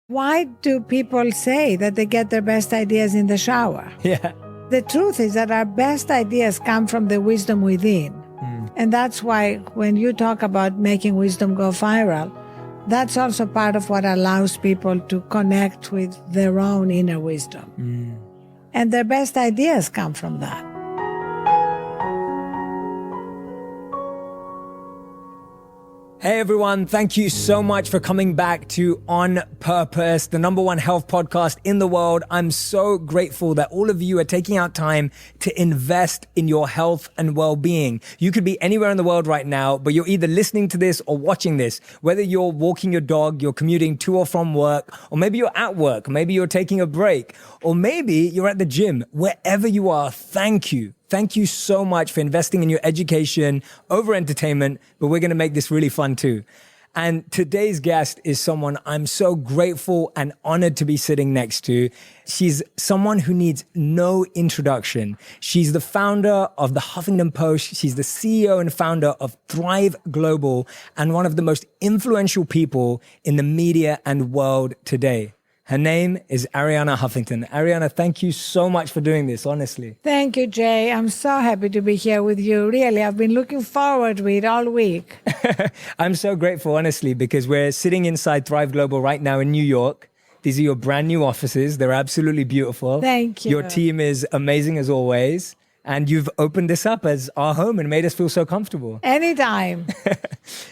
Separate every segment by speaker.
Speaker 1: Why do people say that they get their best ideas in the shower?
Speaker 2: Yeah.
Speaker 1: The truth is that our best ideas come from the wisdom within. And that's why when you talk about making wisdom go viral, that's also part of what allows people to connect with their own inner wisdom. And their best ideas come from that.
Speaker 2: Hey everyone, thank you so much for coming back to On Purpose, the #1 health podcast in the world. I'm so grateful that all of you are taking out time to invest in your health and well-being. You could be anywhere in the world right now, but you're either listening to this or watching this, whether you're walking your dog, you're commuting to or from work, or maybe you're at work, maybe you're taking a break, or maybe you're at the gym. Wherever you are, thank you. Thank you so much for investing in your education over entertainment, but we're going to make this really fun too. And today's guest is someone I'm so grateful and honored to be sitting next to. She's someone who needs no introduction. She's the founder of the Huffington Post. She's the CEO and founder of Thrive Global and one of the most influential people in the media and world today. Her name is Arianna Huffington. Arianna, thank you so much for doing this, honestly.
Speaker 1: Thank you, Jay. I'm so happy to be here with you. Really, I've been looking forward to it all week.
Speaker 2: I'm so grateful, honestly, because we're sitting inside Thrive Global right now in New York. These are your brand new offices. They're absolutely beautiful.
Speaker 1: Thank you.
Speaker 2: Your team is amazing as always. And you've opened this up as our home and made us feel so comfortable.
Speaker 1: Anytime.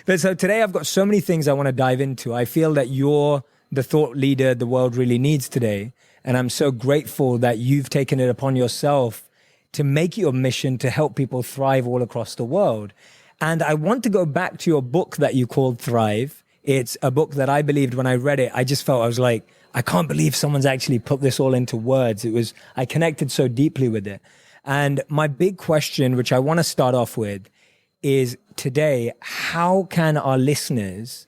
Speaker 2: But so today I've got so many things I want to dive into. I feel that you're the thought leader the world really needs today. And I'm so grateful that you've taken it upon yourself to make your mission to help people thrive all across the world. And I want to go back to your book that you called Thrive. It's a book that I believed when I read it, I just felt, I was like, I can't believe someone's actually put this all into words. I connected so deeply with it. And my big question, which I want to start off with, is today, how can our listeners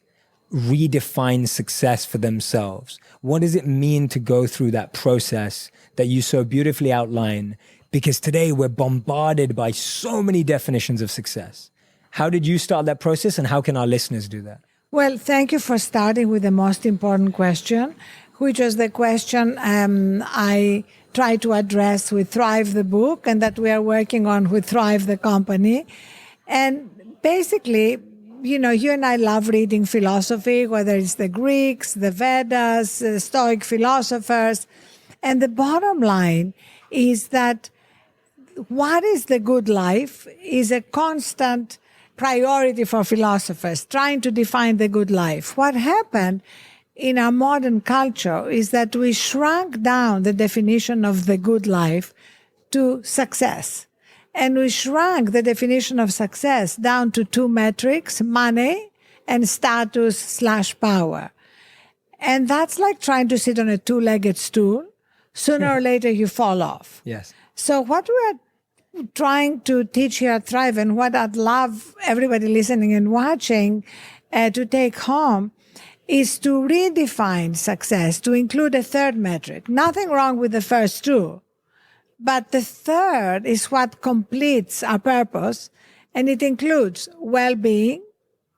Speaker 2: redefine success for themselves? What does it mean to go through that process that you so beautifully outline? Because today we're bombarded by so many definitions of success. How did you start that process and how can our listeners do that?
Speaker 1: Well, thank you for starting with the most important question, which was the question I try to address with Thrive the book and that we are working on with Thrive the company. And basically, you know, you and I love reading philosophy, whether it's the Greeks, the Vedas, the Stoic philosophers. And the bottom line is that what is the good life is a constant priority for philosophers, trying to define the good life. What happened in our modern culture is that we shrunk down the definition of the good life to success. And we shrunk the definition of success down to two metrics, money and status/power. And that's like trying to sit on a two-legged stool. Sooner or later, you fall off.
Speaker 2: Yes.
Speaker 1: So what we're trying to teach here at Thrive and what I'd love everybody listening and watching to take home is to redefine success, to include a third metric. Nothing wrong with the first two. But the third is what completes our purpose, and it includes well-being,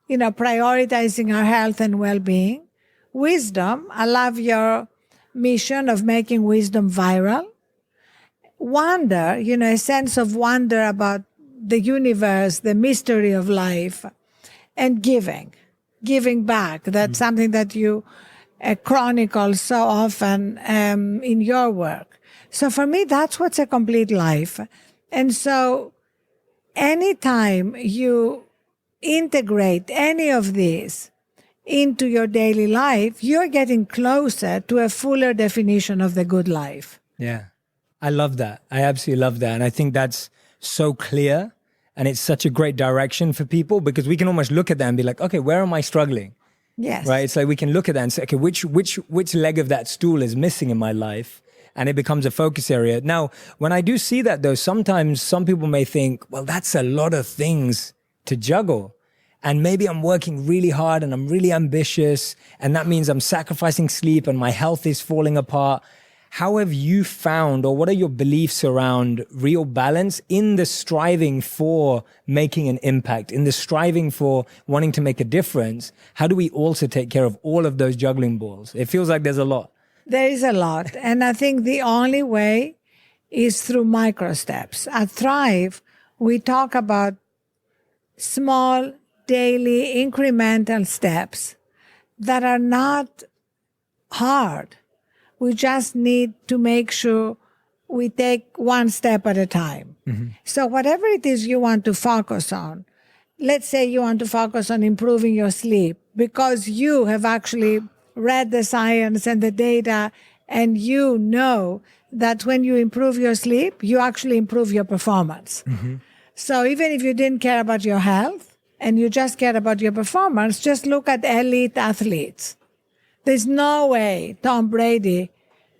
Speaker 1: you know, prioritizing our health and well-being, wisdom. I love your mission of making wisdom viral. Wonder, you know, a sense of wonder about the universe, the mystery of life, and giving back. That's something that you chronicle so often in your work. So for me, that's what's a complete life. And so anytime you integrate any of these into your daily life, you're getting closer to a fuller definition of the good life.
Speaker 2: Yeah, I love that. I absolutely love that. And I think that's so clear and it's such a great direction for people because we can almost look at that and be like, okay, where am I struggling?
Speaker 1: Yes.
Speaker 2: Right? It's like we can look at that and say, okay, which leg of that stool is missing in my life? And it becomes a focus area. Now, when I do see that though, sometimes some people may think, well, that's a lot of things to juggle. And maybe I'm working really hard and I'm really ambitious. And that means I'm sacrificing sleep and my health is falling apart. how have you found, or what are your beliefs around real balance in the striving for making an impact, in the striving for wanting to make a difference? How do we also take care of all of those juggling balls? It feels like there's a lot.
Speaker 1: There is a lot. And I think the only way is through micro steps. At Thrive, we talk about small, daily, incremental steps that are not hard. We just need to make sure we take one step at a time. Mm-hmm. So whatever it is you want to focus on, let's say you want to focus on improving your sleep because you have actually read the science and the data, and you know that when you improve your sleep, you actually improve your performance. Mm-hmm. So even if you didn't care about your health and you just care about your performance, just look at elite athletes. There's no way Tom Brady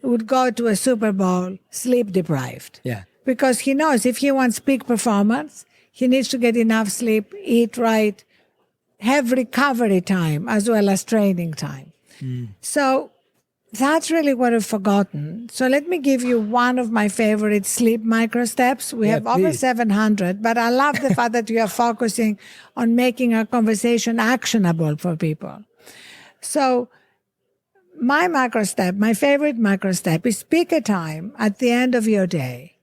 Speaker 1: would go to a Super Bowl sleep deprived.
Speaker 2: Yeah.
Speaker 1: Because he knows if he wants peak performance, he needs to get enough sleep, eat right, have recovery time as well as training time. So that's really what I've forgotten. So let me give you one of my favorite sleep micro steps. We have over 700, but I love the fact that you are focusing on making our conversation actionable for people. So my favorite micro step is pick a time at the end of your day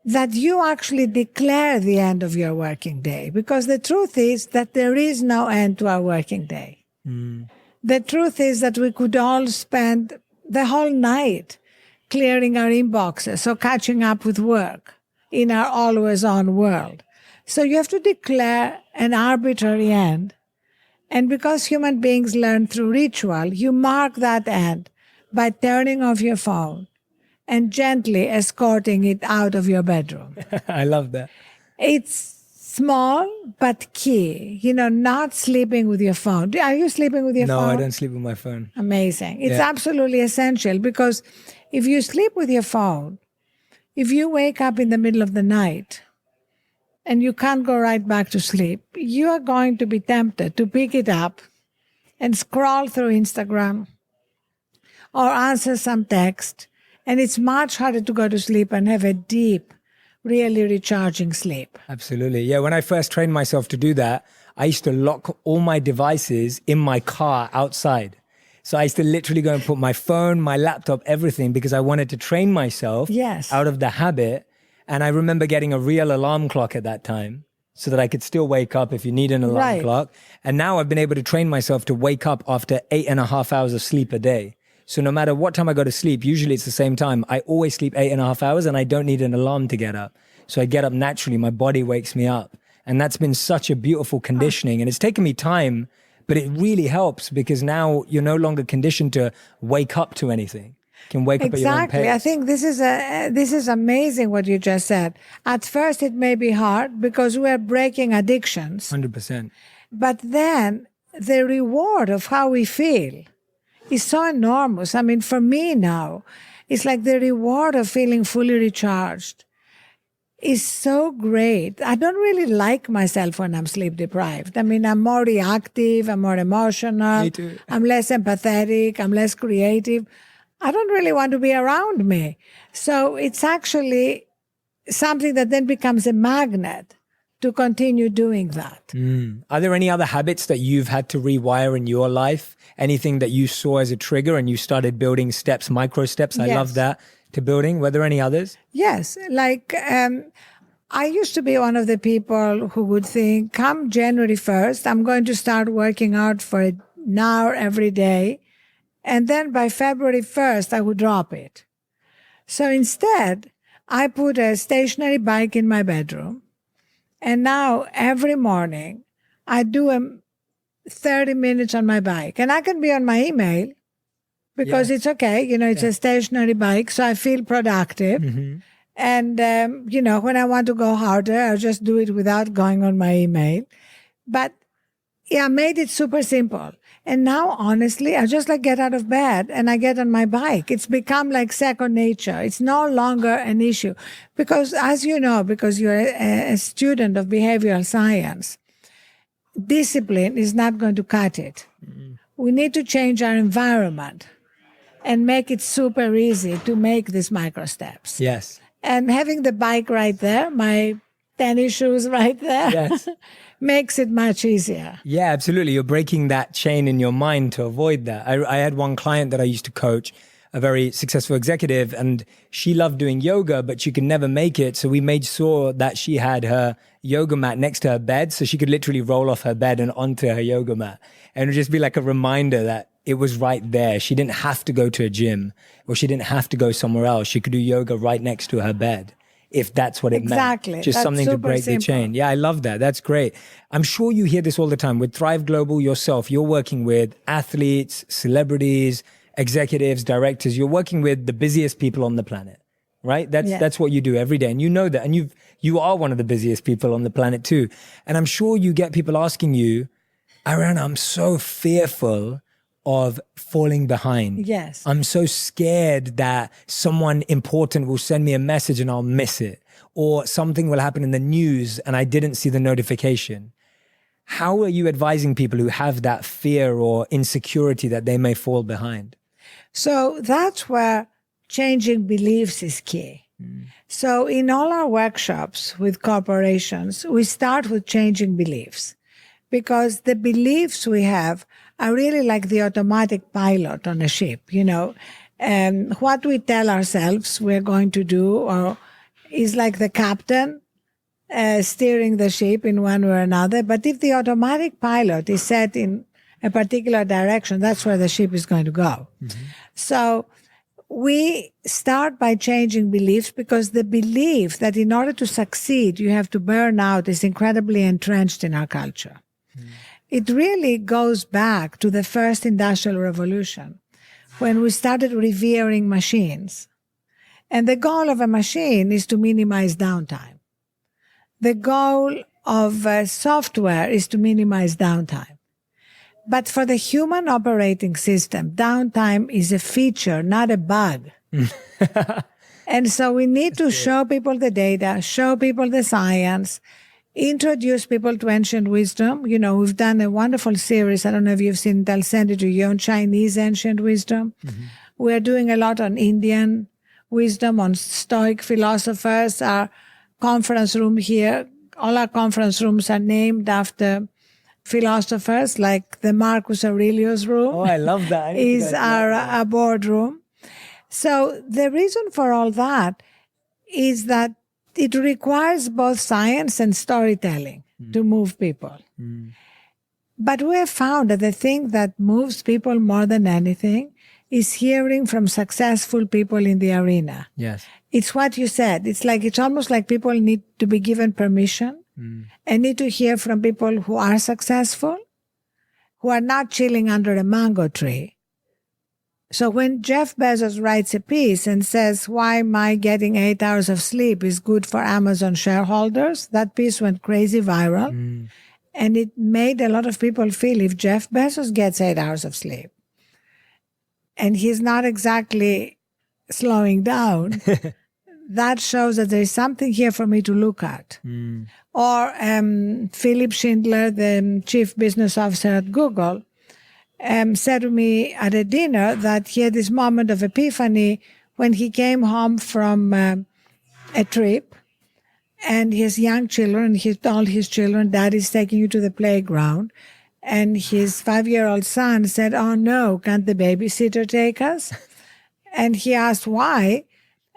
Speaker 1: that you actually declare the end of your working day. Because the truth is that there is no end to our working day. The truth is that we could all spend the whole night clearing our inboxes or catching up with work in our always-on world. So you have to declare an arbitrary end. And because human beings learn through ritual, you mark that end by turning off your phone and gently escorting it out of your bedroom.
Speaker 2: I love that.
Speaker 1: It's small, but key. Not sleeping with your phone. Are you sleeping with your phone?
Speaker 2: No, I don't sleep with my phone.
Speaker 1: Amazing. It's absolutely essential because if you sleep with your phone, if you wake up in the middle of the night and you can't go right back to sleep, you are going to be tempted to pick it up and scroll through Instagram or answer some text. And it's much harder to go to sleep and have a deep, really recharging sleep.
Speaker 2: Absolutely. Yeah, when I first trained myself to do that, I used to lock all my devices in my car outside. So I used to literally go and put my phone, my laptop, everything, because I wanted to train myself out of the habit. And I remember getting a real alarm clock at that time so that I could still wake up if you need an alarm clock. And now I've been able to train myself to wake up after 8.5 hours of sleep a day. So no matter what time I go to sleep, usually it's the same time. I always sleep 8.5 hours and I don't need an alarm to get up. So I get up naturally. My body wakes me up. And that's been such a beautiful conditioning. And it's taken me time, but it really helps because now you're no longer conditioned to wake up to anything. You can wake up at your own pace.
Speaker 1: Exactly. I think this is amazing what you just said. At first, it may be hard because we're breaking addictions.
Speaker 2: 100%.
Speaker 1: But then the reward of how we feel is so enormous. I mean, for me now, it's like the reward of feeling fully recharged is so great. I don't really like myself when I'm sleep deprived. I mean, I'm more reactive, I'm more emotional,
Speaker 2: Me too.
Speaker 1: I'm less empathetic, I'm less creative. I don't really want to be around me. So it's actually something that then becomes a magnet to continue doing that.
Speaker 2: Are there any other habits that you've had to rewire in your life? Anything that you saw as a trigger and you started building steps, micro steps? I love that, to building. Were there any others?
Speaker 1: Yes. Like, I used to be one of the people who would think, come January 1st, I'm going to start working out for an hour every day. And then by February 1st, I would drop it. So instead, I put a stationary bike in my bedroom. And now every morning, I do 30 minutes on my bike. And I can be on my email because it's okay. It's a stationary bike, so I feel productive. Mm-hmm. And, when I want to go harder, I'll just do it without going on my email. But I made it super simple. And now, honestly, I just get out of bed and I get on my bike. It's become like second nature. It's no longer an issue. Because as you know, because you're a student of behavioral science, discipline is not going to cut it. Mm-hmm. We need to change our environment. and make it super easy to make these micro steps.
Speaker 2: Yes.
Speaker 1: And having the bike right there, my tennis shoes right there,
Speaker 2: Yes.
Speaker 1: makes it much easier.
Speaker 2: Yeah, absolutely. You're breaking that chain in your mind to avoid that. I had one client that I used to coach, a very successful executive, and she loved doing yoga, but she could never make it. So we made sure that she had her yoga mat next to her bed, so she could literally roll off her bed and onto her yoga mat. And it would just be like a reminder that it was right there. She didn't have to go to a gym, or she didn't have to go somewhere else. She could do yoga right next to her bed, if that's what it
Speaker 1: Exactly.
Speaker 2: meant. Just
Speaker 1: That's
Speaker 2: something to
Speaker 1: super
Speaker 2: break
Speaker 1: simple.
Speaker 2: the chain. Yeah, I love that. That's great. I'm sure you hear this all the time. With Thrive Global yourself, you're working with athletes, celebrities, executives, directors. You're working with the busiest people on the planet, right? That's what you do every day. And you know that. And you are one of the busiest people on the planet too. And I'm sure you get people asking you, Arianna, I'm so fearful of falling behind.
Speaker 1: Yes.
Speaker 2: I'm so scared that someone important will send me a message and I'll miss it, or something will happen in the news and I didn't see the notification. How are you advising people who have that fear or insecurity that they may fall behind?
Speaker 1: So that's where changing beliefs is key. So in all our workshops with corporations, we start with changing beliefs, because the beliefs we have are really like the automatic pilot on a ship, and what we tell ourselves we're going to do or is like the captain steering the ship in one way or another. But if the automatic pilot is set in a particular direction, that's where the ship is going to go. Mm-hmm. So we start by changing beliefs, because the belief that in order to succeed, you have to burn out is incredibly entrenched in our culture. Mm. It really goes back to the first industrial revolution, when we started revering machines. And the goal of a machine is to minimize downtime. The goal of software is to minimize downtime. But for the human operating system, downtime is a feature, not a bug. And so we need to show people the data, show people the science, introduce people to ancient wisdom. We've done a wonderful series. I don't know if you've seen it. I'll send it to you, on Chinese ancient wisdom. Mm-hmm. We're doing a lot on Indian wisdom, on Stoic philosophers. Our conference room here, all our conference rooms are named after philosophers, like the Marcus Aurelius room.
Speaker 2: Oh, I love that.
Speaker 1: Is our boardroom. So the reason for all that is that it requires both science and storytelling to move people. But we have found that the thing that moves people more than anything is hearing from successful people in the arena.
Speaker 2: Yes.
Speaker 1: It's what you said. It's almost like people need to be given permission and need to hear from people who are successful, who are not chilling under a mango tree. So when Jeff Bezos writes a piece and says why my getting 8 hours of sleep is good for Amazon shareholders, that piece went crazy viral. And it made a lot of people feel, if Jeff Bezos gets 8 hours of sleep and he's not exactly slowing down, that shows that there is something here for me to look at. Or Philip Schindler, the chief business officer at Google, said to me at a dinner that he had this moment of epiphany when he came home from a trip, and his young children, he told his children, Daddy's taking you to the playground. And his 5-year-old son said, oh no, can't the babysitter take us? And he asked why.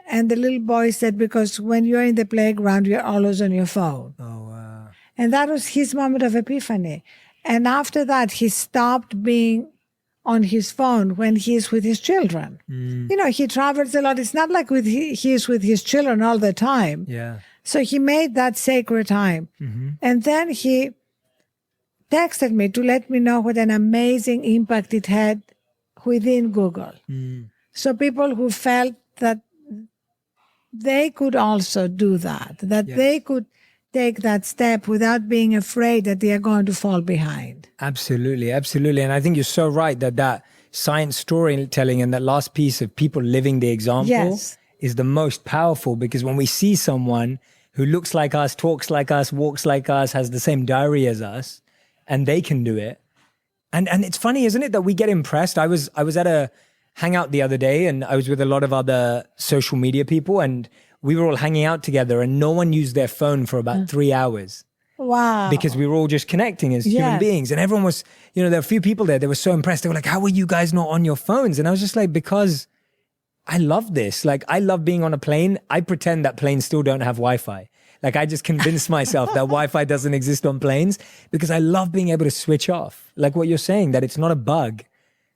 Speaker 1: And the little boy said, because when you're in the playground, you're always on your phone.
Speaker 2: Oh, wow.
Speaker 1: And that was his moment of epiphany. And after that, he stopped being on his phone when he's with his children. He travels a lot. It's not like he's with his children all the time.
Speaker 2: Yeah.
Speaker 1: So he made that sacred time. And then he texted me to let me know what an amazing impact it had within Google. So people who felt that they could also do that they could take that step without being afraid that they are going to fall behind.
Speaker 2: Absolutely, absolutely. And I think you're so right that science storytelling and that last piece of people living the example is the most powerful, because when we see someone who looks like us, talks like us, walks like us, has the same diary as us, and they can do it. And it's funny, isn't it, that we get impressed? I was at a hangout the other day, and I was with a lot of other social media people, and we were all hanging out together, and no one used their phone for about 3 hours.
Speaker 1: Wow.
Speaker 2: Because we were all just connecting as human beings. And everyone was, there were a few people there, they were so impressed. They were like, how are you guys not on your phones? And I was just like, because I love this. Like, I love being on a plane. I pretend that planes still don't have Wi-Fi. Like, I just convinced myself that Wi-Fi doesn't exist on planes because I love being able to switch off. Like what you're saying, that it's not a bug,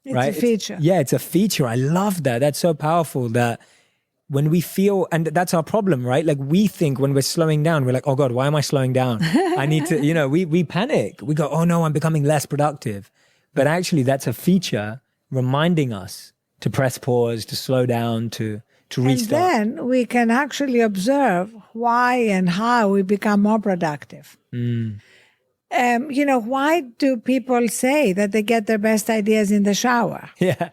Speaker 2: right?
Speaker 1: It's a feature.
Speaker 2: It's a feature. I love that. That's so powerful that when we feel, and that's our problem, right? Like we think when we're slowing down, we're like, oh God, why am I slowing down? I need to, we panic. We go, oh no, I'm becoming less productive. But actually that's a feature reminding us to press pause, to slow down, to restart.
Speaker 1: And then we can actually observe why and how we become more productive. Why do people say that they get their best ideas in the shower?
Speaker 2: Yeah.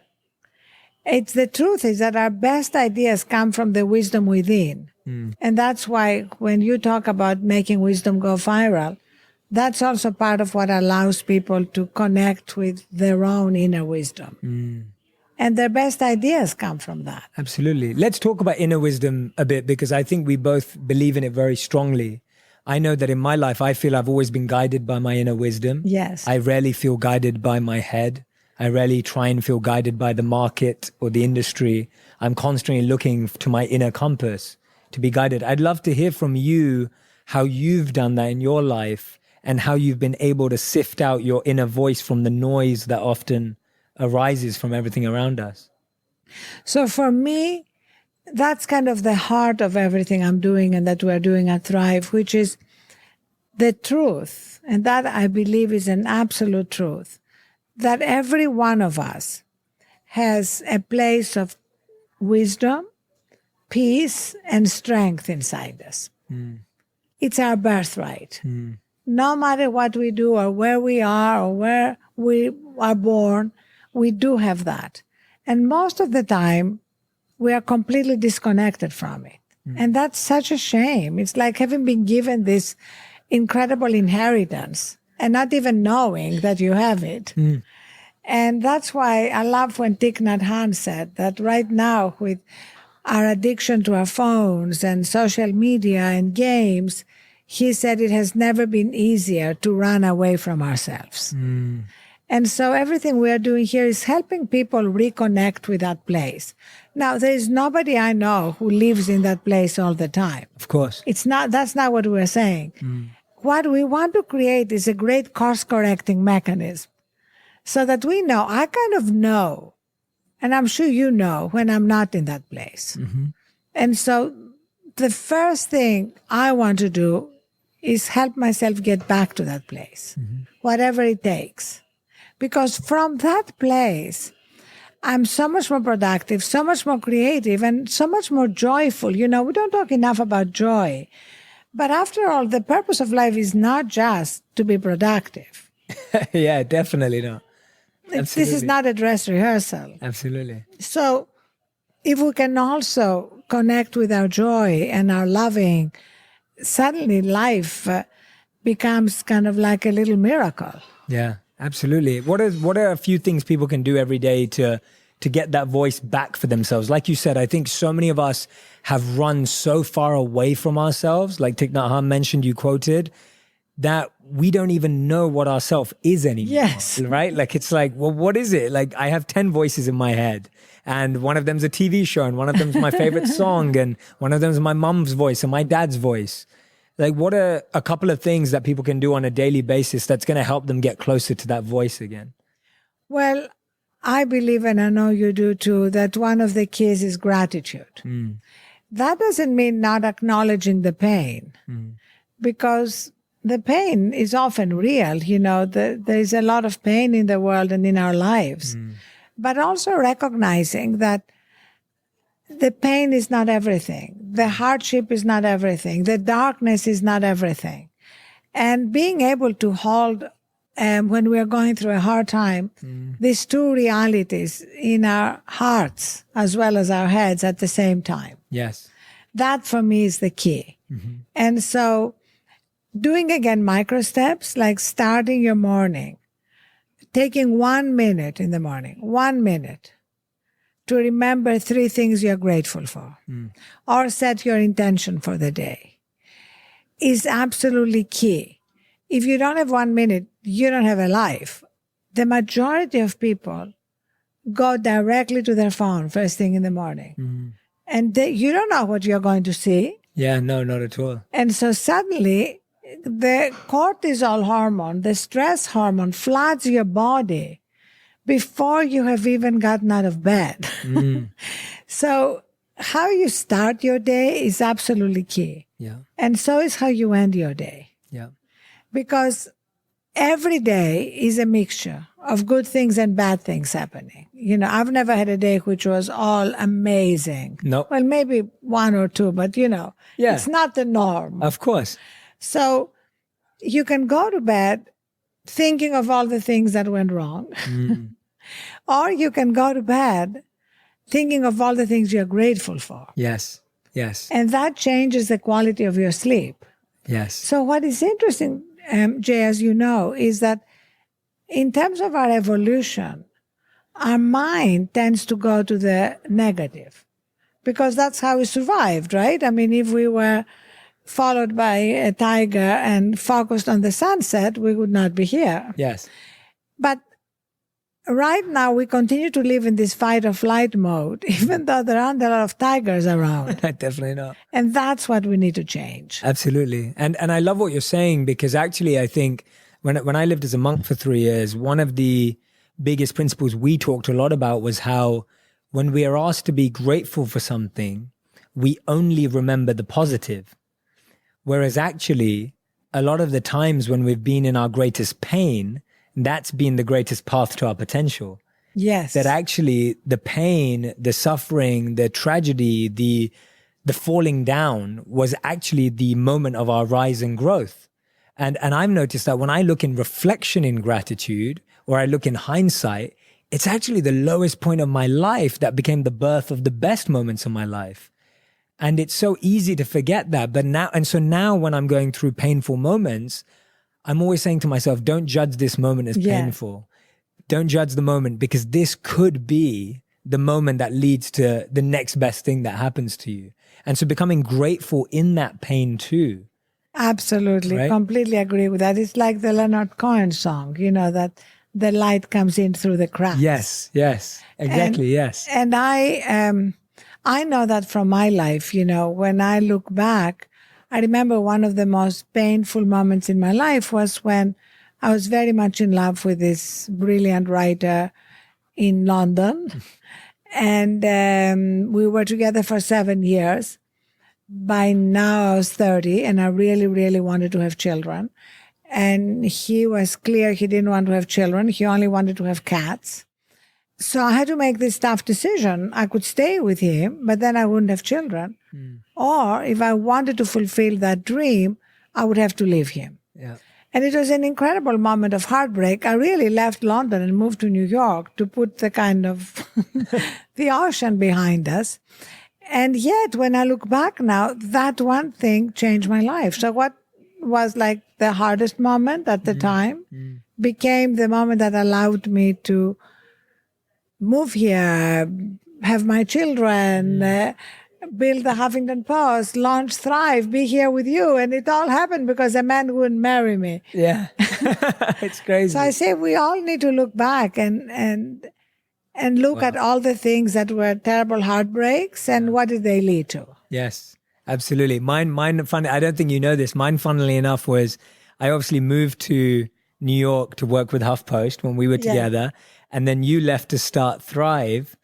Speaker 1: It's the truth is that our best ideas come from the wisdom within. And that's why when you talk about making wisdom go viral, that's also part of what allows people to connect with their own inner wisdom. And their best ideas come from that.
Speaker 2: Absolutely. Let's talk about inner wisdom a bit, because I think we both believe in it very strongly. I know that in my life, I feel I've always been guided by my inner wisdom.
Speaker 1: Yes.
Speaker 2: I rarely feel guided by my head. I rarely try and feel guided by the market or the industry. I'm constantly looking to my inner compass to be guided. I'd love to hear from you how you've done that in your life and how you've been able to sift out your inner voice from the noise that often arises from everything around us.
Speaker 1: So for me, that's kind of the heart of everything I'm doing and that we're doing at Thrive, which is the truth. And that I believe is an absolute truth, that every one of us has a place of wisdom, peace, and strength inside us. It's our birthright. No matter what we do or where we are or where we are born, we do have that. And most of the time, we are completely disconnected from it. And that's such a shame. It's like having been given this incredible inheritance and not even knowing that you have it. And that's why I love when Thich Nhat Hanh said that right now with our addiction to our phones and social media and games, he said it has never been easier to run away from ourselves. And so everything we are doing here is helping people reconnect with that place. Now, there is nobody I know who lives in that place all the time.
Speaker 2: Of course.
Speaker 1: That's not what we're saying. What we want to create is a great course-correcting mechanism so that we know, I kind of know, and I'm sure you know when I'm not in that place. And so the first thing I want to do is help myself get back to that place, whatever it takes. Because from that place, I'm so much more productive, so much more creative, and so much more joyful. We don't talk enough about joy. But after all, the purpose of life is not just to be productive.
Speaker 2: Yeah, definitely not.
Speaker 1: This is not a dress rehearsal.
Speaker 2: Absolutely.
Speaker 1: So if we can also connect with our joy and our loving, suddenly life becomes kind of like a little miracle.
Speaker 2: Yeah. Absolutely. What are a few things people can do every day to get that voice back for themselves? Like you said, I think so many of us have run so far away from ourselves, like Thich Nhat Hanh mentioned, you quoted, that we don't even know what ourself is anymore.
Speaker 1: Yes.
Speaker 2: Right? Like, it's like, well, what is it? Like, I have 10 voices in my head, and one of them's a TV show, and one of them's my favorite song, and one of them's my mom's voice and my dad's voice. Like, what are a couple of things that people can do on a daily basis that's going to help them get closer to that voice again?
Speaker 1: Well, I believe, and I know you do too, that one of the keys is gratitude. That doesn't mean not acknowledging the pain, because the pain is often real. There's a lot of pain in the world and in our lives, but also recognizing that the pain is not everything. The hardship is not everything. The darkness is not everything. And being able to hold, when we are going through a hard time, these two realities in our hearts as well as our heads at the same time.
Speaker 2: Yes.
Speaker 1: That for me is the key. And so doing again micro steps, like starting your morning, taking 1 minute in the morning, 1 minute, to remember 3 things you're grateful for, or set your intention for the day, is absolutely key. If you don't have 1 minute, you don't have a life. The majority of people go directly to their phone first thing in the morning. And you don't know what you're going to see.
Speaker 2: Yeah, no, not at all.
Speaker 1: And so suddenly the cortisol hormone, the stress hormone, floods your body before you have even gotten out of bed. So how you start your day is absolutely key.
Speaker 2: Yeah.
Speaker 1: And so is how you end your day.
Speaker 2: Yeah.
Speaker 1: Because every day is a mixture of good things and bad things happening. I've never had a day which was all amazing.
Speaker 2: No.
Speaker 1: Well, maybe 1 or 2, but it's not the norm.
Speaker 2: Of course.
Speaker 1: So you can go to bed thinking of all the things that went wrong, or you can go to bed thinking of all the things you're grateful for.
Speaker 2: Yes. Yes.
Speaker 1: And that changes the quality of your sleep.
Speaker 2: Yes.
Speaker 1: So what is interesting, Jay, as you know, is that in terms of our evolution, our mind tends to go to the negative because that's how we survived, right? I mean, if we were followed by a tiger and focused on the sunset, we would not be here.
Speaker 2: Yes.
Speaker 1: But right now, we continue to live in this fight or flight mode, even though there aren't a lot of tigers around.
Speaker 2: Definitely not.
Speaker 1: And that's what we need to change.
Speaker 2: Absolutely. And I love what you're saying, because actually I think when I lived as a monk for 3 years, one of the biggest principles we talked a lot about was how when we are asked to be grateful for something, we only remember the positive. Whereas actually, a lot of the times when we've been in our greatest pain, that's been the greatest path to our potential.
Speaker 1: Yes.
Speaker 2: That actually the pain, the suffering, the tragedy, the falling down was actually the moment of our rise and growth. And I've noticed that when I look in reflection in gratitude, or I look in hindsight, it's actually the lowest point of my life that became the birth of the best moments of my life. And it's so easy to forget that. So now when I'm going through painful moments, I'm always saying to myself, don't judge this moment as painful. Don't judge the moment, because this could be the moment that leads to the next best thing that happens to you. And so becoming grateful in that pain too.
Speaker 1: Absolutely.
Speaker 2: Right?
Speaker 1: Completely agree with that. It's like the Leonard Cohen song, that the light comes in through the cracks.
Speaker 2: Yes, exactly, yes.
Speaker 1: And I know that from my life, when I look back, I remember one of the most painful moments in my life was when I was very much in love with this brilliant writer in London. And we were together for 7 years. By now I was 30 and I really, really wanted to have children. And he was clear he didn't want to have children. He only wanted to have cats. So I had to make this tough decision. I could stay with him, but then I wouldn't have children. Or if I wanted to fulfill that dream, I would have to leave him.
Speaker 2: Yeah.
Speaker 1: And it was an incredible moment of heartbreak. I really left London and moved to New York to put the kind of the ocean behind us. And yet, when I look back now, that one thing changed my life. So what was like the hardest moment at the time became the moment that allowed me to move here, have my children, build the Huffington Post, launch Thrive, be here with you. And it all happened because a man wouldn't marry me.
Speaker 2: Yeah. It's crazy.
Speaker 1: So I say we all need to look back and look at all the things that were terrible heartbreaks and what did they lead to.
Speaker 2: Yes, absolutely. Mine, funny, I don't think you know this. Mine, funnily enough, was I obviously moved to New York to work with HuffPost when we were together. And then you left to start Thrive.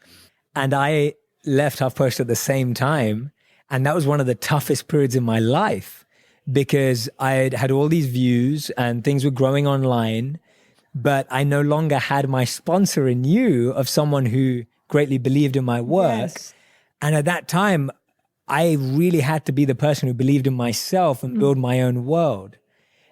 Speaker 2: And I left HuffPost at the same time. And that was one of the toughest periods in my life because I had all these views and things were growing online. But I no longer had my sponsor in you of someone who greatly believed in my work.
Speaker 1: Yes.
Speaker 2: And at that time, I really had to be the person who believed in myself and build my own world.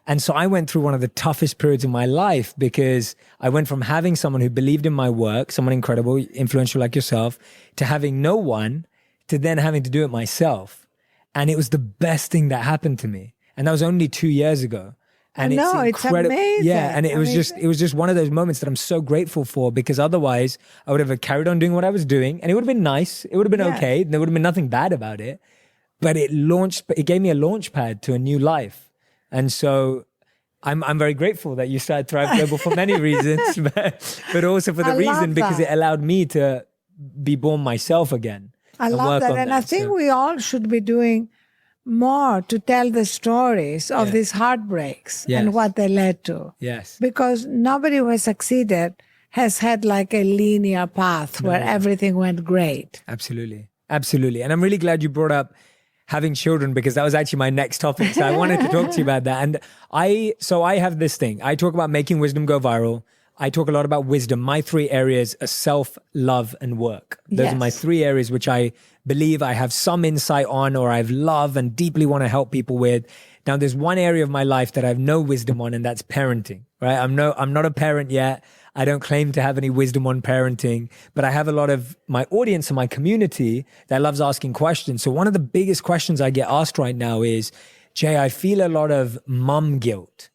Speaker 2: And so I went through one of the toughest periods of my life because I went from having someone who believed in my work, someone incredible, influential like yourself, to having no one, to then having to do it myself. And it was the best thing that happened to me. And that was only 2 years ago. And
Speaker 1: No, it's amazing.
Speaker 2: Yeah. And it was just one of those moments that I'm so grateful for, because otherwise I would have carried on doing what I was doing, and it would have been nice. It would have been okay. There would have been nothing bad about it, but it gave me a launch pad to a new life. And so I'm very grateful that you started Thrive Global for many reasons, but also for the reason because it allowed me to be born myself again.
Speaker 1: I love that. And I think we all should be doing more to tell the stories of these heartbreaks and what they led to.
Speaker 2: Yes.
Speaker 1: Because nobody who has succeeded has had like a linear path where everything went great.
Speaker 2: Absolutely. Absolutely. And I'm really glad you brought up having children, because that was actually my next topic. So I wanted to talk to you about that. And I have this thing. I talk about making wisdom go viral. I talk a lot about wisdom. My 3 areas are self, love, and work. Those are my 3 areas which I believe I have some insight on, or I've loved and deeply want to help people with. Now, there's one area of my life that I have no wisdom on, and that's parenting, right? I'm not a parent yet. I don't claim to have any wisdom on parenting, but I have a lot of my audience and my community that loves asking questions. So one of the biggest questions I get asked right now is, Jay, I feel a lot of mum guilt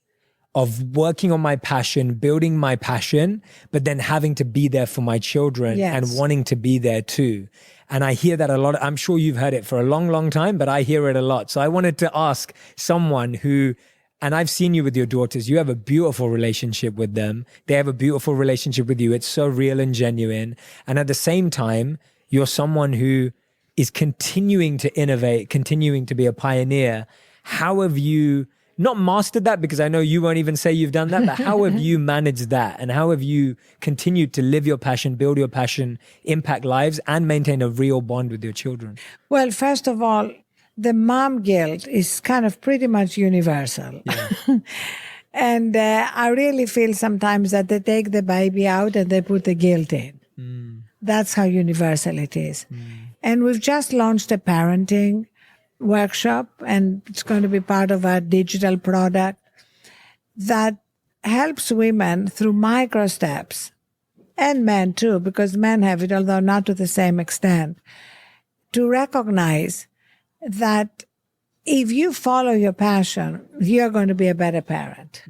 Speaker 2: of working on my passion, building my passion, but then having to be there for my children and wanting to be there too. And I hear that a lot. I'm sure you've heard it for a long, long time, but I hear it a lot. So I wanted to ask someone who, and I've seen you with your daughters, you have a beautiful relationship with them. They have a beautiful relationship with you. It's so real and genuine. And at the same time, you're someone who is continuing to innovate, continuing to be a pioneer. How have you not mastered that, because I know you won't even say you've done that, but how have you managed that? And how have you continued to live your passion, build your passion, impact lives, and maintain a real bond with your children?
Speaker 1: Well, first of all, the mom guilt is kind of pretty much universal. Yeah. And I really feel sometimes that they take the baby out and they put the guilt in. That's how universal it is. And we've just launched a parenting workshop, and it's going to be part of our digital product that helps women through micro steps, and men too, because men have it, although not to the same extent, to recognize that if you follow your passion, you're going to be a better parent.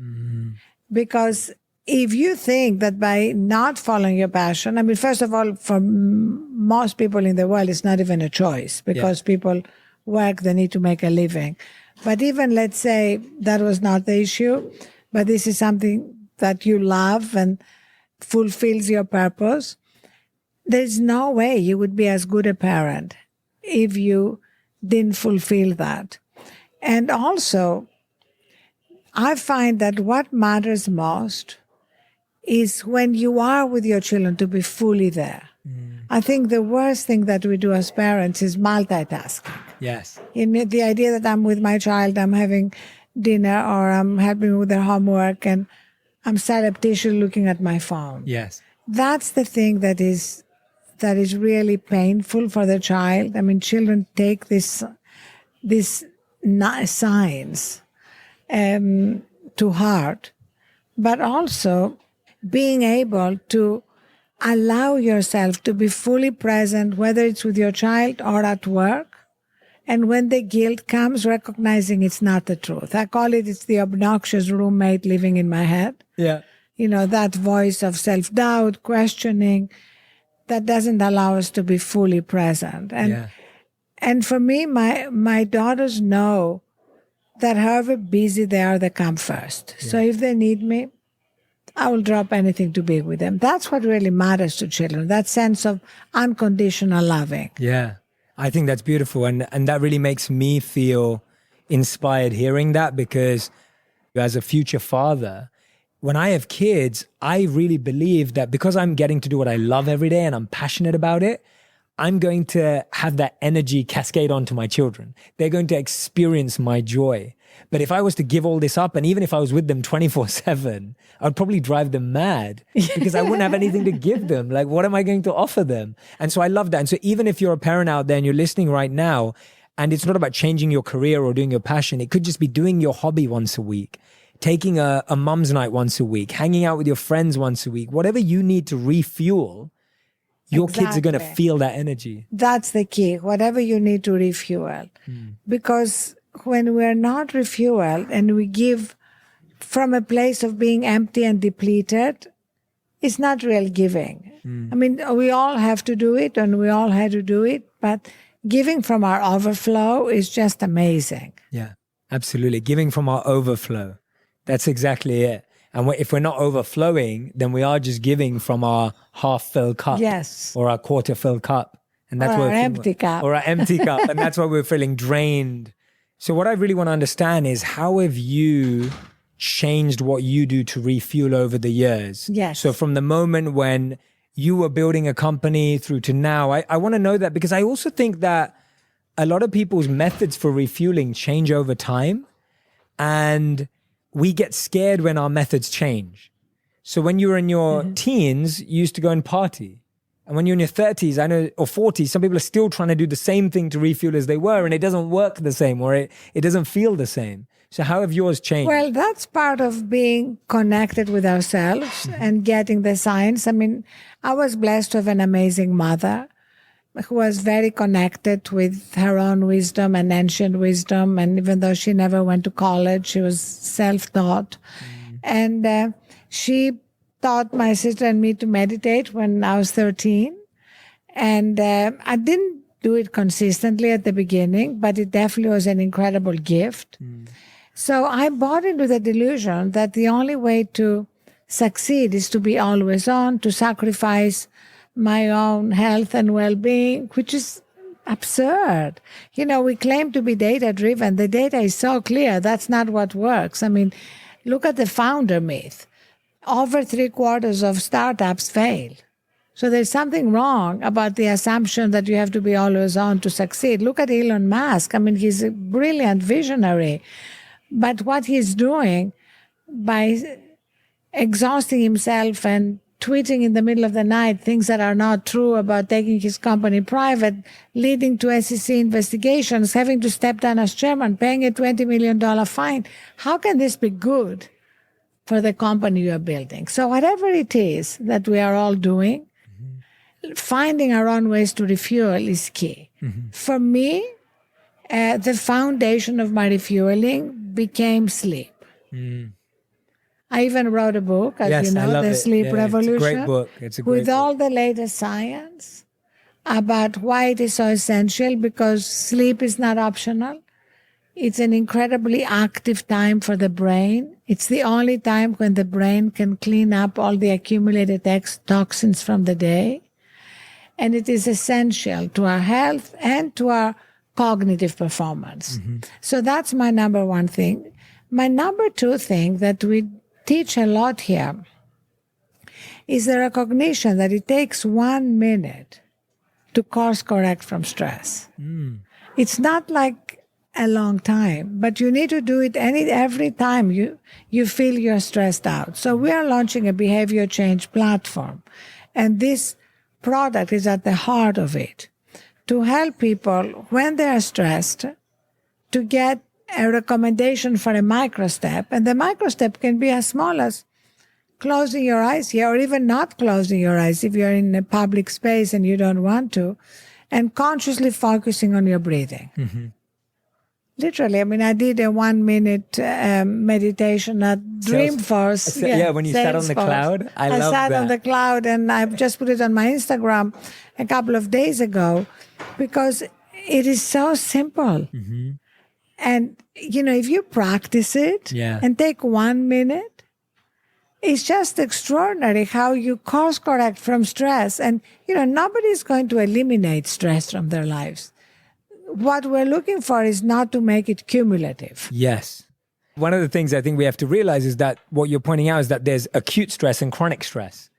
Speaker 1: Because if you think that by not following your passion, I mean, first of all, for most people in the world, it's not even a choice, because people work, they need to make a living. But even, let's say that was not the issue, but this is something that you love and fulfills your purpose, there's no way you would be as good a parent if you didn't fulfill that. And also, I find that what matters most is when you are with your children to be fully there. I think the worst thing that we do as parents is multitasking.
Speaker 2: Yes.
Speaker 1: The idea that I'm with my child, I'm having dinner, or I'm helping with their homework, and I'm surreptitiously looking at my phone.
Speaker 2: Yes.
Speaker 1: That's the thing that is really painful for the child. I mean, children take this signs to heart, but also being able to allow yourself to be fully present, whether it's with your child or at work. And when the guilt comes, recognizing it's not the truth. I call it's the obnoxious roommate living in my head.
Speaker 2: Yeah.
Speaker 1: You know, that voice of self-doubt, questioning, that doesn't allow us to be fully present. And for me, my daughters know that however busy they are, they come first. Yeah. So if they need me, I will drop anything to be with them. That's what really matters to children, that sense of unconditional loving.
Speaker 2: Yeah, I think that's beautiful. And that really makes me feel inspired hearing that, because as a future father, when I have kids, I really believe that because I'm getting to do what I love every day and I'm passionate about it, I'm going to have that energy cascade onto my children. They're going to experience my joy. But if I was to give all this up, and even if I was with them 24/7, I'd probably drive them mad because I wouldn't have anything to give them. Like, what am I going to offer them? And so I love that. And so even if you're a parent out there and you're listening right now, and it's not about changing your career or doing your passion, it could just be doing your hobby once a week, taking a mum's night once a week, hanging out with your friends once a week, whatever you need to refuel, your kids are going to feel that energy.
Speaker 1: That's the key, whatever you need to refuel. Because when we're not refueled and we give from a place of being empty and depleted, it's not real giving. I mean, we all have to do it and we all had to do it, but giving from our overflow is just amazing.
Speaker 2: Yeah, absolutely. Giving from our overflow. That's exactly it. And if we're not overflowing, then we are just giving from our half-filled cup.
Speaker 1: Yes.
Speaker 2: Or our quarter-filled cup. And that's
Speaker 1: Or
Speaker 2: what
Speaker 1: our empty cup.
Speaker 2: Or our empty cup. And that's why we're feeling drained. So what I really want to understand is, how have you changed what you do to refuel over the years?
Speaker 1: Yes.
Speaker 2: So from the moment when you were building a company through to now, I want to know that, because I also think that a lot of people's methods for refueling change over time, and we get scared when our methods change. So when you were in your teens, you used to go and party. And when you're in your 30s, I know, or 40s, some people are still trying to do the same thing to refuel as they were, and it doesn't work the same, or it doesn't feel the same. So how have yours changed?
Speaker 1: Well, that's part of being connected with ourselves and getting the signs. I mean, I was blessed to have an amazing mother who was very connected with her own wisdom and ancient wisdom. And even though she never went to college, she was self-taught. And she taught my sister and me to meditate when I was 13. And I didn't do it consistently at the beginning, but it definitely was an incredible gift. So I bought into the delusion that the only way to succeed is to be always on, to sacrifice my own health and well-being, which is absurd. You know, we claim to be data-driven. The data is so clear. That's not what works. I mean, look at the founder myth. Over 3/4 of startups fail. So there's something wrong about the assumption that you have to be always on to succeed. Look at Elon Musk. I mean, he's a brilliant visionary. But what he's doing by exhausting himself and tweeting in the middle of the night things that are not true about taking his company private, leading to SEC investigations, having to step down as chairman, paying a $20 million fine. How can this be good for the company you are building? So whatever it is that we are all doing, finding our own ways to refuel is key. For me, the foundation of my refueling became sleep. I even wrote a book, as you know, The Sleep Revolution.
Speaker 2: It's a great book. It's a great
Speaker 1: with
Speaker 2: book.
Speaker 1: all the latest science about why it is so essential, because sleep is not optional. It's an incredibly active time for the brain. It's the only time when the brain can clean up all the accumulated toxins from the day. And it is essential to our health and to our cognitive performance. So that's my number one thing. My number two thing that we teach a lot here is the recognition that it takes 1 minute to course correct from stress. It's not like a long time, but you need to do it every time you feel you're stressed out. So we are launching a behavior change platform, and this product is at the heart of it, to help people when they are stressed to get a recommendation for a micro step. And the micro step can be as small as closing your eyes here, or even not closing your eyes if you're in a public space and you don't want to, and consciously focusing on your breathing. Literally, I mean, I did a 1 minute meditation at Dreamforce.
Speaker 2: When you sat on the cloud. I love that.
Speaker 1: I sat on the cloud, and I just put it on my Instagram a couple of days ago, because it is so simple. And, you know, if you practice it and take 1 minute, it's just extraordinary how you course correct from stress. And, you know, nobody's going to eliminate stress from their lives. What we're looking for is not to make it cumulative.
Speaker 2: Yes. One of the things I think we have to realize is that what you're pointing out is that there's acute stress and chronic stress.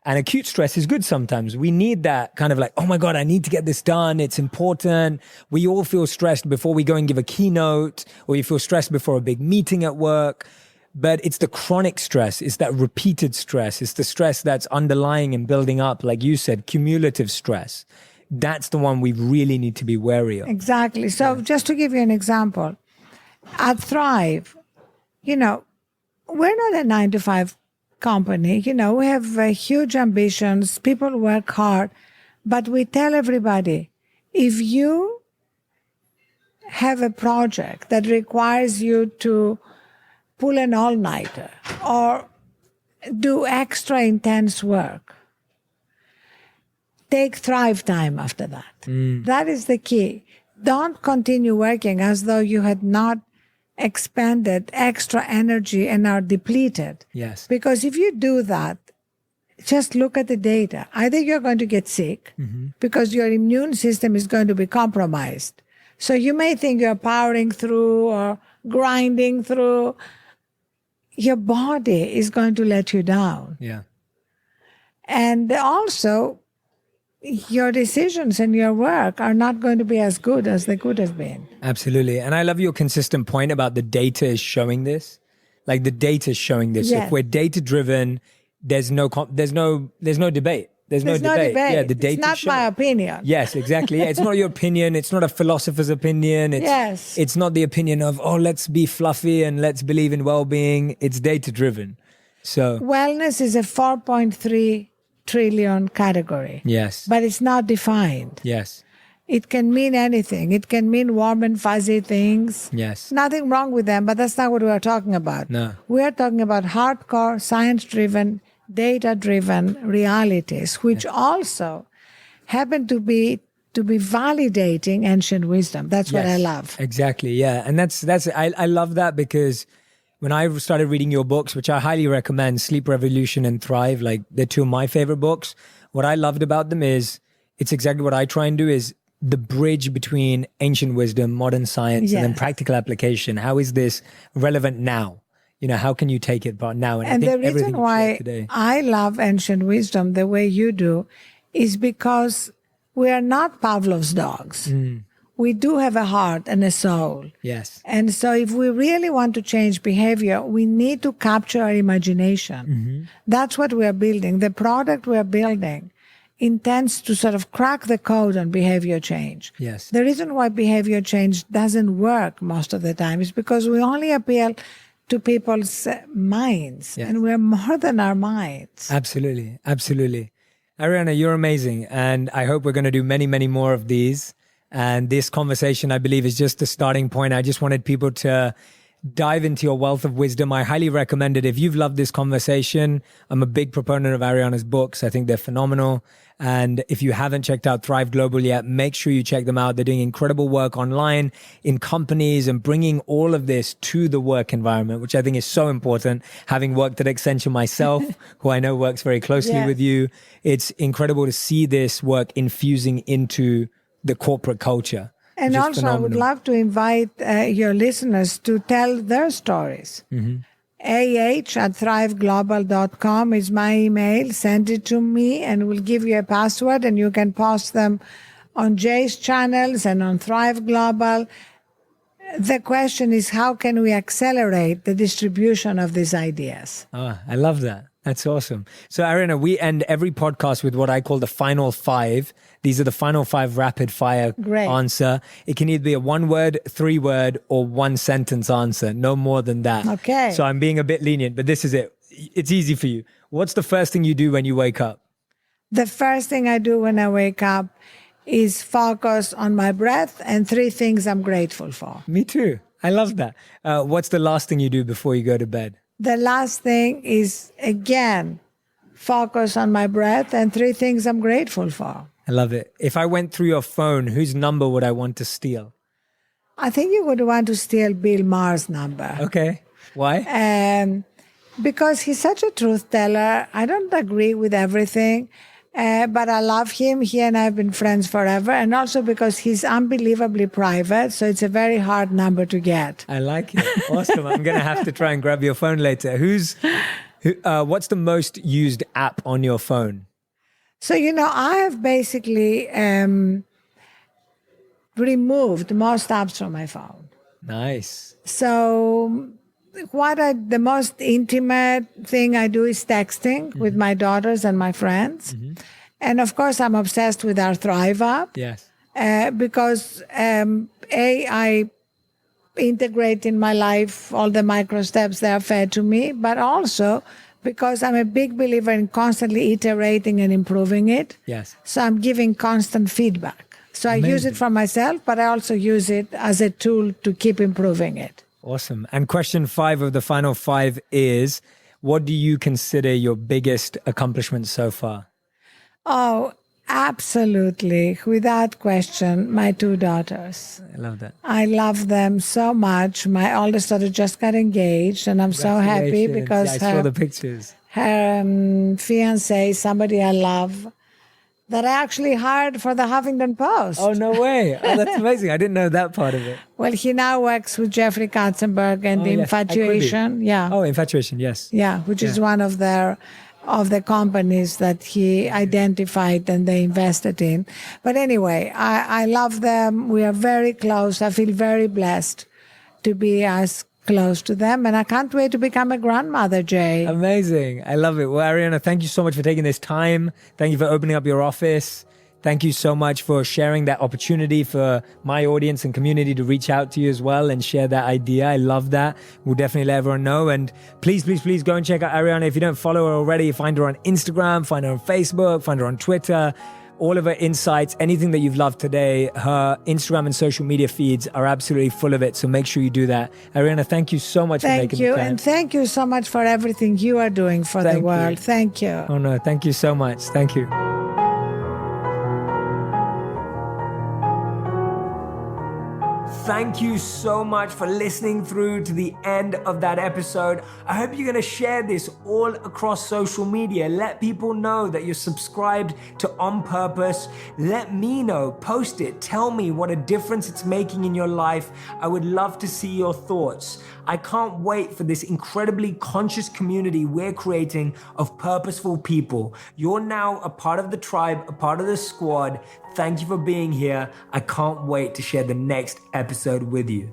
Speaker 2: And acute stress is good sometimes. We need that kind of like, oh my God, I need to get this done. It's important. We all feel stressed before we go and give a keynote, or you feel stressed before a big meeting at work. But it's the chronic stress. It's that repeated stress. It's the stress that's underlying and building up, like you said, cumulative stress. That's the one we really need to be wary of.
Speaker 1: Exactly. So just to give you an example, at Thrive, you know, we're not a 9-to-5 company. You know, we have huge ambitions. People work hard. But we tell everybody, if you have a project that requires you to pull an all-nighter or do extra intense work. Take thrive time after that. That is the key. Don't continue working as though you had not expended extra energy and are depleted.
Speaker 2: Yes.
Speaker 1: Because if you do that, just look at the data. Either you're going to get sick because your immune system is going to be compromised. So you may think you're powering through or grinding through. Your body is going to let you down.
Speaker 2: Yeah.
Speaker 1: And also, your decisions and your work are not going to be as good as they could have been.
Speaker 2: Absolutely. And I love your consistent point about the data is showing this. Like the data is showing this.
Speaker 1: Yes.
Speaker 2: If we're data driven, there's no debate. There's no debate.
Speaker 1: There's no debate.
Speaker 2: Yeah, the data.
Speaker 1: It's not my opinion.
Speaker 2: Yes, exactly. Yeah, it's not your opinion. It's not a philosopher's opinion. It's not the opinion of, oh, let's be fluffy and let's believe in well-being. It's data driven. So
Speaker 1: wellness is a 4.3 trillion category.
Speaker 2: Yes.
Speaker 1: But it's not defined.
Speaker 2: Yes.
Speaker 1: It can mean anything. It can mean warm and fuzzy things.
Speaker 2: Yes.
Speaker 1: Nothing wrong with them, but that's not what we are talking about.
Speaker 2: No.
Speaker 1: We are talking about hardcore, science-driven, data-driven realities, which also happen to be validating ancient wisdom. That's what I love.
Speaker 2: Exactly. Yeah. And I love that because when I started reading your books, which I highly recommend, Sleep Revolution and Thrive, like they're two of my favorite books. What I loved about them is it's exactly what I try and do is the bridge between ancient wisdom, modern science, and then practical application. How is this relevant now? You know, how can you take it about now?
Speaker 1: And the reason why I love ancient wisdom the way you do is because we are not Pavlov's dogs. We do have a heart and a soul.
Speaker 2: Yes.
Speaker 1: And so if we really want to change behavior, we need to capture our imagination. That's what we are building. The product we are building intends to sort of crack the code on behavior change.
Speaker 2: Yes.
Speaker 1: The reason why behavior change doesn't work most of the time is because we only appeal to people's minds, and we're more than our minds.
Speaker 2: Absolutely. Absolutely. Arianna, you're amazing. And I hope we're going to do many, many more of these. And this conversation, I believe, is just the starting point. I just wanted people to dive into your wealth of wisdom. I highly recommend it. If you've loved this conversation, I'm a big proponent of Arianna's books. I think they're phenomenal. And if you haven't checked out Thrive Global yet, make sure you check them out. They're doing incredible work online in companies and bringing all of this to the work environment, which I think is so important. Having worked at Accenture myself, who I know works very closely with you, it's incredible to see this work infusing into the corporate culture.
Speaker 1: And also, phenomenal. I would love to invite your listeners to tell their stories. AH@thriveglobal.com is my email. Send it to me and we'll give you a password and you can post them on Jay's channels and on Thrive Global. The question is, how can we accelerate the distribution of these ideas?
Speaker 2: Oh, I love that. That's awesome. So, Arianna, we end every podcast with what I call the final five. These are the final five rapid fire answer. It can either be a 1-word, 3-word, or 1-sentence answer. No more than that.
Speaker 1: Okay.
Speaker 2: So I'm being a bit lenient, but this is it. It's easy for you. What's the first thing you do when you wake up?
Speaker 1: The first thing I do when I wake up is focus on my breath and 3 things I'm grateful for.
Speaker 2: Me too. I love that. What's the last thing you do before you go to bed?
Speaker 1: The last thing is, again, focus on my breath and 3 things I'm grateful for.
Speaker 2: I love it. If I went through your phone, whose number would I want to steal?
Speaker 1: I think you would want to steal Bill Maher's number.
Speaker 2: Okay. Why?
Speaker 1: Because he's such a truth teller. I don't agree with everything, but I love him. He and I have been friends forever. And also because he's unbelievably private, so it's a very hard number to get.
Speaker 2: I like it. Awesome. I'm going to have to try and grab your phone later. What's the most used app on your phone?
Speaker 1: So, I have basically removed most apps from my phone.
Speaker 2: Nice.
Speaker 1: So the most intimate thing I do is texting with my daughters and my friends. And of course, I'm obsessed with our Thrive app.
Speaker 2: Yes.
Speaker 1: Because I integrate in my life all the micro steps that are fed to me, but also because I'm a big believer in constantly iterating and improving it.
Speaker 2: Yes.
Speaker 1: So I'm giving constant feedback. So I use it for myself, but I also use it as a tool to keep improving it.
Speaker 2: Awesome. And question 5 of the final 5 is, what do you consider your biggest accomplishment so far?
Speaker 1: Oh, absolutely. Without question, my 2 daughters.
Speaker 2: I love that.
Speaker 1: I love them so much. My oldest daughter just got engaged, and I'm so happy because
Speaker 2: I saw the pictures.
Speaker 1: her fiance, somebody I love, that I actually hired for the Huffington Post.
Speaker 2: Oh, no way. Oh, that's amazing. I didn't know that part of it.
Speaker 1: Well, he now works with Jeffrey Katzenberg and Infatuation. Yeah.
Speaker 2: Oh, Infatuation, yes.
Speaker 1: Yeah, which is one of the companies that he identified and they invested in. But anyway, I love them. We are very close. I feel very blessed to be as close to them. And I can't wait to become a grandmother, Jay.
Speaker 2: Amazing. I love it. Well, Arianna, thank you so much for taking this time. Thank you for opening up your office. Thank you so much for sharing that opportunity for my audience and community to reach out to you as well and share that idea. I love that. We'll definitely let everyone know. And please, please, please go and check out Arianna. If you don't follow her already, find her on Instagram, find her on Facebook, find her on Twitter. All of her insights, anything that you've loved today, her Instagram and social media feeds are absolutely full of it. So make sure you do that. Arianna, thank you so much for making the time.
Speaker 1: And thank you so much for everything you are doing for the world. Thank you.
Speaker 2: Oh no, thank you so much. Thank you. Thank you so much for listening through to the end of that episode. I hope you're going to share this all across social media. Let people know that you're subscribed to On Purpose. Let me know, post it, tell me what a difference it's making in your life. I would love to see your thoughts. I can't wait for this incredibly conscious community we're creating of purposeful people. You're now a part of the tribe, a part of the squad. Thank you for being here. I can't wait to share the next episode with you.